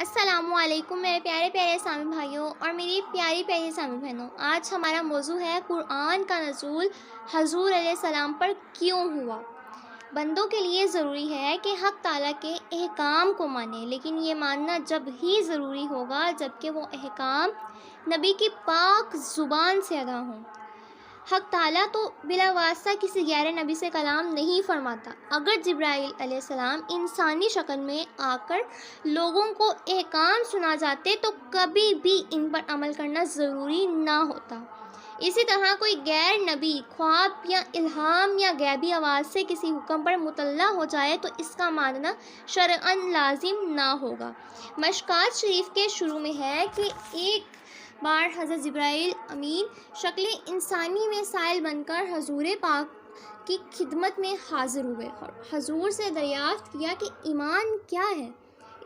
السلام علیکم میرے پیارے پیارے سامع بھائیوں اور میری پیاری پیاری سامع بہنوں۔ آج ہمارا موضوع ہے قرآن کا نزول حضور علیہ السلام پر کیوں ہوا۔ بندوں کے لیے ضروری ہے کہ حق تعالیٰ کے احکام کو مانیں، لیکن یہ ماننا جب ہی ضروری ہوگا جب کہ وہ احکام نبی کی پاک زبان سے ادا ہوں۔ حق تعالیٰ تو بلا واسطہ کسی غیر نبی سے کلام نہیں فرماتا۔ اگر جبرائیل علیہ السلام انسانی شکل میں آ کر لوگوں کو احکام سنا جاتے تو کبھی بھی ان پر عمل کرنا ضروری نہ ہوتا۔ اسی طرح کوئی غیر نبی خواب یا الہام یا غیبی آواز سے کسی حکم پر مطلع ہو جائے تو اس کا ماننا شرعاً لازم نہ ہوگا۔ مشکوٰۃ شریف کے شروع میں ہے کہ ایک بار حضرت جبرائیل امین شکل انسانی میں سائل بن کر حضور پاک کی خدمت میں حاضر ہوئے اور حضور سے دریافت کیا کہ ایمان کیا ہے،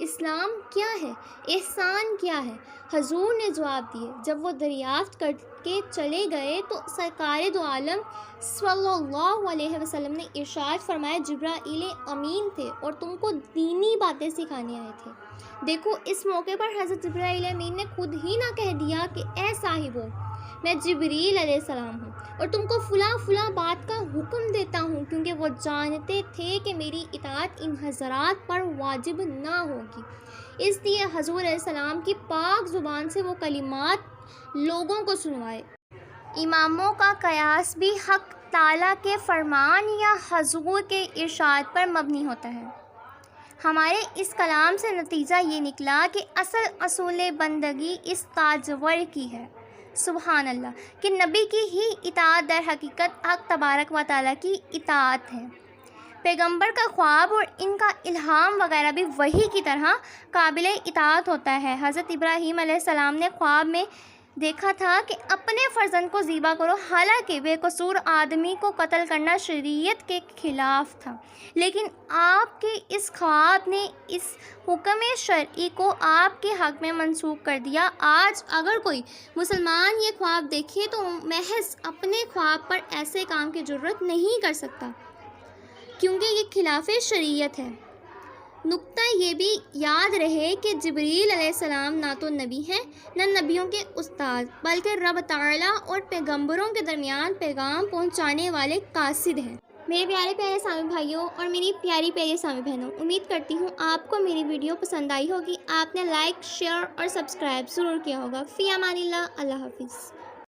اسلام کیا ہے، احسان کیا ہے۔ حضور نے جواب دیے۔ جب وہ دریافت کر کے چلے گئے تو سرکار دو عالم صلی اللہ علیہ وسلم نے ارشاد فرمایا، جبرائیل امین تھے اور تم کو دینی باتیں سکھانے آئے تھے۔ دیکھو، اس موقع پر حضرت جبرائیل امین نے خود ہی نہ کہہ دیا کہ اے صاحبو، میں جبریل علیہ السلام ہوں اور تم کو فلاں فلاں بات کا حکم دیتا ہوں، کیونکہ وہ جانتے تھے کہ میری اطاعت ان حضرات پر واجب نہ ہوگی۔ اس لیے حضور علیہ السلام کی پاک زبان سے وہ کلمات لوگوں کو سنوائے۔ اماموں کا قیاس بھی حق تعالیٰ کے فرمان یا حضور کے ارشاد پر مبنی ہوتا ہے۔ ہمارے اس کلام سے نتیجہ یہ نکلا کہ اصول بندگی اس تاجور کی ہے، سبحان اللہ، کہ نبی کی ہی اطاعت در حقیقت حق تبارک و تعالیٰ کی اطاعت ہے۔ پیغمبر کا خواب اور ان کا الہام وغیرہ بھی وحی کی طرح قابل اطاعت ہوتا ہے۔ حضرت ابراہیم علیہ السلام نے خواب میں دیکھا تھا کہ اپنے فرزند کو ذبح کرو، حالانکہ بے قصور آدمی کو قتل کرنا شریعت کے خلاف تھا، لیکن آپ کے اس خواب نے اس حکم شرعی کو آپ کے حق میں منسوخ کر دیا۔ آج اگر کوئی مسلمان یہ خواب دیکھے تو محض اپنے خواب پر ایسے کام کی جرات نہیں کر سکتا، کیونکہ یہ خلاف شریعت ہے۔ نکتہ یہ بھی یاد رہے کہ جبریل علیہ السلام نہ تو نبی ہیں نہ نبیوں کے استاد، بلکہ رب تعالیٰ اور پیغمبروں کے درمیان پیغام پہنچانے والے قاصد ہیں۔ میرے پیارے پیارے سامع بھائیوں اور میری پیاری پیاری سامع بہنوں، امید کرتی ہوں آپ کو میری ویڈیو پسند آئی ہوگی۔ آپ نے لائک، شیئر اور سبسکرائب ضرور کیا ہوگا۔ فی امان اللہ، اللہ حافظ۔